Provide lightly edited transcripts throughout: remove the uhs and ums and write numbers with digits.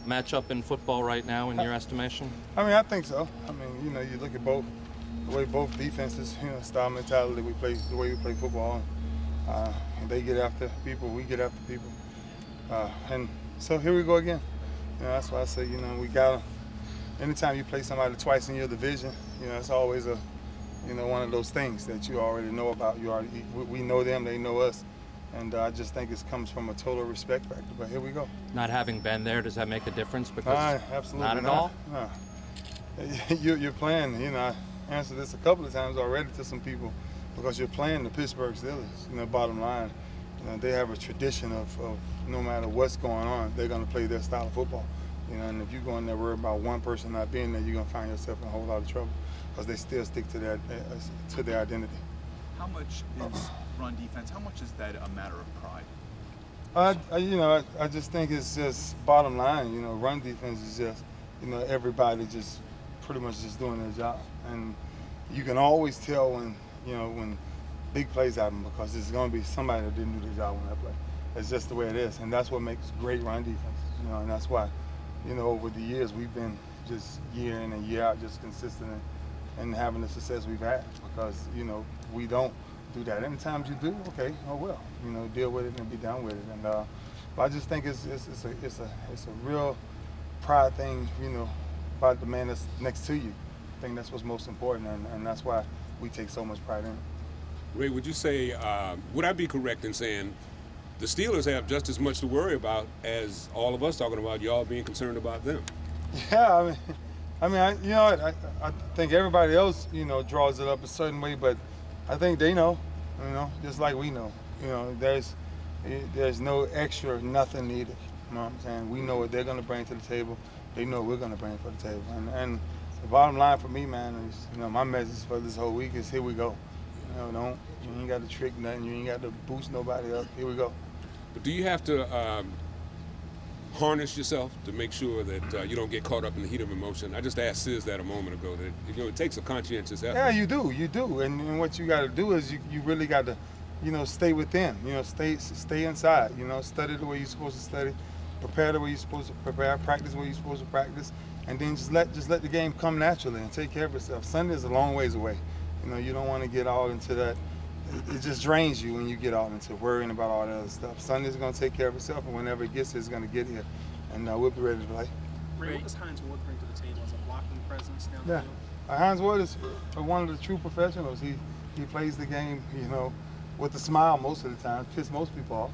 matchup in football right now in your estimation? I mean, I think so. I mean, you look at the way both defenses, style mentality the way we play football. And they get after people, we get after people. And so here we go again. That's why I say, we got to, anytime you play somebody twice in your division, it's always one of those things that you already know about. We know them, they know us. And I just think it comes from a total respect factor. But here we go. Not having been there, does that make a difference? Because absolutely not at all? No. You're playing, I answered this a couple of times already to some people, because you're playing the Pittsburgh Steelers. Bottom line, they have a tradition of no matter what's going on, they're going to play their style of football. And if you go in there worried about one person not being there, you're going to find yourself in a whole lot of trouble, because they still stick to their identity. How much is run defense? How much is that a matter of pride? I just think it's just bottom line. Run defense is just, everybody just pretty much just doing their job, and you can always tell when big plays happen, because there's going to be somebody that didn't do their job on that play. It's just the way it is, and that's what makes great run defense. And that's why, over the years we've been just year in and year out just consistent and having the success we've had, because we don't do that. Anytime you do, okay, oh well, deal with it and be done with it. And but I just think it's a real pride thing, about the man that's next to you. I think that's what's most important, and that's why we take so much pride in it. Ray, would you say, would I be correct in saying the Steelers have just as much to worry about as all of us talking about y'all being concerned about them? Yeah, I think everybody else, draws it up a certain way, but I think they know, just like we know. There's no extra nothing needed. You know what I'm saying? We know what they're going to bring to the table. They know what we're going to bring to the table. And the bottom line for me, man, is, my message for this whole week is here we go. You ain't got to trick nothing. You ain't got to boost nobody up. Here we go. But do you have to harness yourself to make sure that you don't get caught up in the heat of emotion? I just asked Sis that a moment ago, that it takes a conscientious effort. Yeah, you do. And what you got to do is you really got to, stay within. Stay inside. Study the way you're supposed to study, prepare the way you're supposed to prepare, practice the way you're supposed to practice, and then just let the game come naturally and take care of itself. Sunday is a long ways away. You don't want to get all into that. It just drains you when you get all into worrying about all that other stuff. Sunday's going to take care of itself, and whenever it gets here, it's going to get here, and we'll be ready to play. Ray, what does Hines Ward bring to the table as a blocking presence down the field? Hines Ward is one of the true professionals. He plays the game, with a smile most of the time, piss most people off.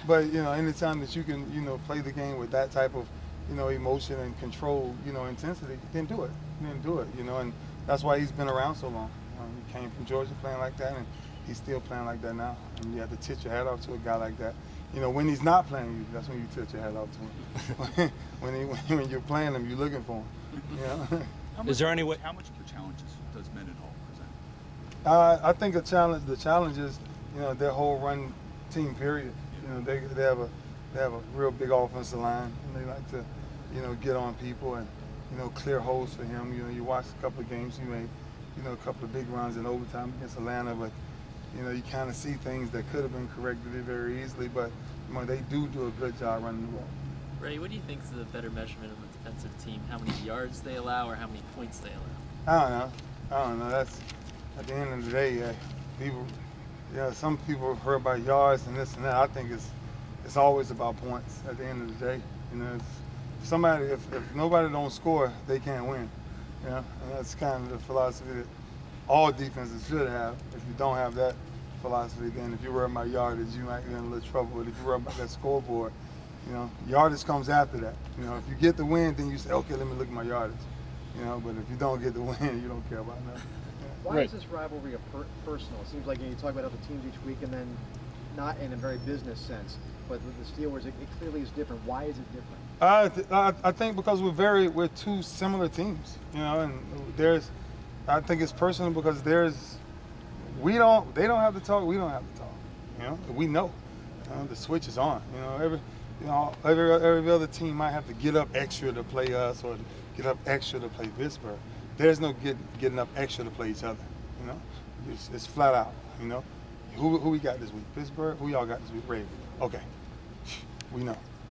but anytime that you can, play the game with that type of, emotion and control, intensity, then do it. And that's why he's been around so long. He came from Georgia playing like that, and he's still playing like that now. And you have to tip your hat off to a guy like that. When he's not playing you, that's when you tip your hat off to him. when you're playing him, you're looking for him. Is there any way? How much of the challenges does Mendenhall present? I think the challenge is, their whole run team period. They have a real big offensive line, and they like to, get on people and, clear holes for him. You watch a couple of games, he made, a couple of big runs in overtime against Atlanta, but you kind of see things that could have been corrected very easily, but they do a good job running the ball. Ray, what do you think is the better measurement of a defensive team? How many yards they allow or how many points they allow? I don't know. That's, at the end of the day, some people heard about yards and this and that. I think it's always about points at the end of the day. If nobody don't score, they can't win. And that's kind of the philosophy that all defenses should have. If you don't have that philosophy, then if you worry about yardage, you might be in a little trouble. But if you worry about that scoreboard, yardage comes after that. If you get the win, then you say, okay, let me look at my yardage. But if you don't get the win, you don't care about nothing. Why is this rivalry personal? It seems like you talk about other teams each week, and then not in a very business sense. But with the Steelers, it clearly is different. Why is it different? I think because we're two similar teams, and I think it's personal because they don't have to talk, we don't have to talk, we know, the switch is on, every other team might have to get up extra to play us or get up extra to play Pittsburgh. There's no getting up extra to play each other, it's flat out, Who we got this week? Pittsburgh? Who y'all got this week? Ravens. Okay, we know.